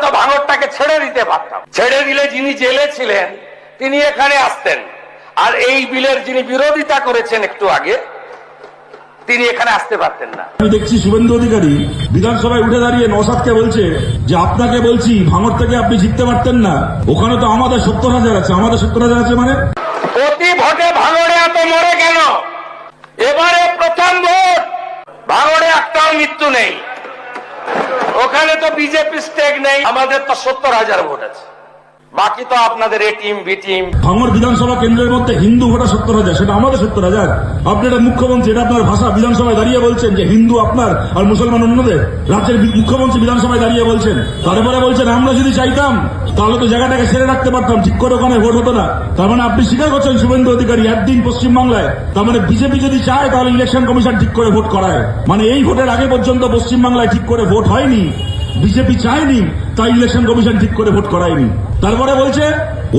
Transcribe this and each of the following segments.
তো ভাঙড়টাকে ছেড়ে দিতে পারতাম, ছেড়ে দিলে যিনি জেলে ছিলেন তিনি এখানে আসতেন, আর এই বিলের যিনি বিরোধিতা করেছেন একটু আগে তিনি এখানে আসতে পারতেন না। আমি দেখছি শুভেন্দু অধিকারী বিধানসভায় উঠে দাঁড়িয়ে নওশাদকে বলছে যে আপনাকে বলছি ভাঙড় থেকে আপনি জিততে পারতেন না, ওখানে তো আমাদের 70,000 আছে। আমাদের 70,000 আছে মানে প্রতি ভোটে ভাঙড়ে এত মরে কেন? এবারে প্রথম ভোট, ভাঙড়ে একটাও মৃত্যু নেই। ওখানে তো বিজেপি স্টেক নেই, আমাদের তো 70,000 ভোট আছে, বাকি তো আপনাদের এ টিম বি টিম। ভাঙড় বিধানসভা কেন্দ্রের মধ্যে হিন্দু ভোটার 70,000, সেটা আমাদের 70,000। আপনি এটা মুখ্যমন্ত্রী, এটা আপনার ভাষা, বিধানসভায় দাঁড়িয়ে বলছেন যে হিন্দু আপনার আর মুসলমান অন্যদের। রাজ্যের মুখ্যমন্ত্রী বিধানসভায় দাঁড়িয়ে বলছেন, তারপরে বলছেন আমরা যদি চাইতাম তাহলে তো জায়গাটাকে ছেড়ে রাখতে পারতাম, ঠিক করে ওখানে ভোট হতো না। তার মানে আপনি স্বীকার করছেন শুভেন্দু অধিকারী একদিন পশ্চিমবাংলায়, তার মানে বিজেপি যদি চায় তাহলে ইলেকশন কমিশন ঠিক করে ভোট করায়। মানে এই ভোটের আগে পর্যন্ত পশ্চিমবাংলায় ঠিক করে ভোট হয়নি, বিজেপি চায়নি, তাই ইলেকশন কমিশন ঠিক করে ভোট করায়নি। তারপরে বলছে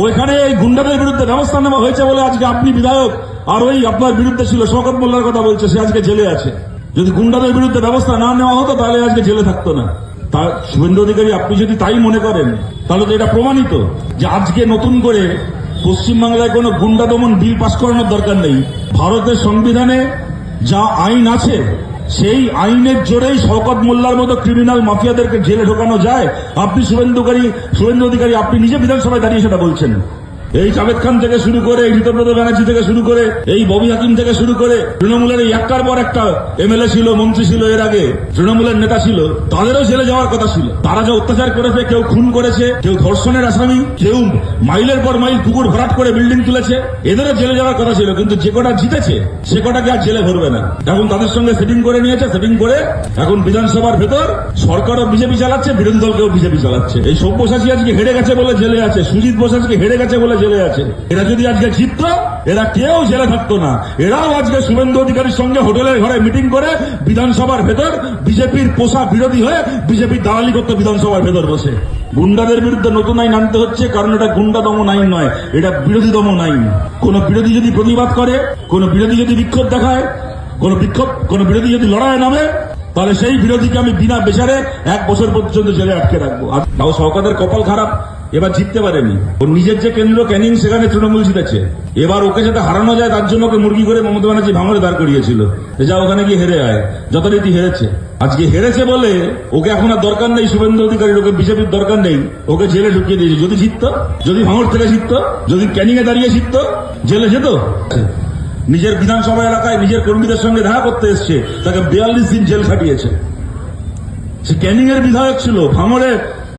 ওইখানে এই গুন্ডাদের বিরুদ্ধে ব্যবস্থা নেওয়া হয়েছে বলে আজকে আপনি বিধায়ক, আর ওই আপনার বিরুদ্ধে ছিল শওকত মোল্লার কথা বলছে, সে আজকে জেলে আছে। যদি গুন্ডাদের বিরুদ্ধে ব্যবস্থা না নেওয়া হতো তাহলে আজকে জেলে থাকতো না। তার শুভেন্দু অধিকারী আপনি যদি তাই মনে করেন তাহলে তো এটা প্রমাণিত যে আজকে নতুন করে পশ্চিমবাংলায় কোনো গুন্ডা দমন বিল পাস করানোর দরকার নেই। ভারতের সংবিধানে যা আইন আছে সেই আইনের জোরেই শওকত মোল্লার মতো ক্রিমিনাল মাফিয়াদেরকে জেলে ঢোকানো যায়। আপনি শুভেন্দু অধিকারী আপনি নিজে বিধানসভায় দাঁড়িয়ে সেটা বলছেন। এই জাভেদ খান থেকে শুরু করে, এই ঋতব্রত ব্যানার্জি থেকে শুরু করে, এই ববি হাকিম থেকে শুরু করে, তৃণমূলের এই একটার পর একটা এমএলএ ছিল, মন্ত্রী ছিল, এর আগে তৃণমূলের নেতা ছিল, তাদেরও জেলে যাওয়ার কথা ছিল। তারা যে অত্যাচার করেছে, কেউ খুন করেছে, কেউ ধর্ষণের আসামি, কেউ মাইলের পর মাইল পুকুর ভরাট করে বিল্ডিং তুলেছে, এদেরও জেলে যাওয়ার কথা ছিল। কিন্তু যে কটা জিতেছে সে কটাকে আর জেলে ভরবে না। এখন তাদের সঙ্গে সেটিং করে নিয়েছে, সেটিং করে এখন বিধানসভার ভেতর সরকারও বিজেপি চালাচ্ছে, বিরোধী দলকেও বিজেপি চালাচ্ছে। এই সব্যসাচী আজকে হেরে গেছে বলে জেলে আছে, সুজিত বোস আজকে হেরে গেছে বলে জেলে আছে। এরা যদি আজকে জিতত এরা কেউ জেলে থাকতো না। এরাও আজকে শুভেন্দু অধিকারীর সঙ্গে হোটেলের ঘরে মিটিং করে বিধানসভার ভেতর বিজেপির পোষা বিরোধী হয়ে বিজেপির দালালি করতে বিধানসভার ভেতর বসে। গুন্ডাদের বিরুদ্ধে নতুন আইন আনতে হচ্ছে, কারণ এটা গুন্ডা দমন আইন নয়, এটা বিরোধী দমন আইন। কোন বিরোধী যদি প্রতিবাদ করে, কোন বিরোধী যদি বিক্ষোভ দেখায়, কোন বিরোধী যদি লড়াইয়ে নামে, তাহলে সেই বিরোধীকে আমি বিনা বিচারে 1 বছর পর্যন্ত জেলে আটকে রাখবো। আর তাও শওকতের কপাল খারাপ, এবার জিততে পারেনি। ওর নিজের যে কেন্দ্র ক্যানিং, সেখানে তৃণমূল জিতেছে। এবার ওকে যাতে হারানো যায় তার জন্য ওকে মুরগি করে মমতা ব্যানার্জি ভাঙড়ে দাঁড় করিয়েছিল, যা ওখানে গিয়ে হেরে আয়। যথারীতি হেরেছে। আজকে হেরেছে বলে ওকে এখন আর দরকার নেই শুভেন্দু অধিকারীর, ওকে বিজেপির দরকার নেই, ওকে জেলে ঢুকিয়ে দিয়েছে। যদি জিতত, যদি ভাঙড় থেকে জিতত, যদি ক্যানিং এ দাঁড়িয়ে জিতত, জেলে যেত। নিজের বিধানসভা এলাকায় নিজের কর্মীদের সঙ্গে দেখা করতে এসছে, তাকে 42 দিন জেল খাটিয়েছে। সে ক্যানিং এর বিধায়ক ছিল, ভাঙড়ে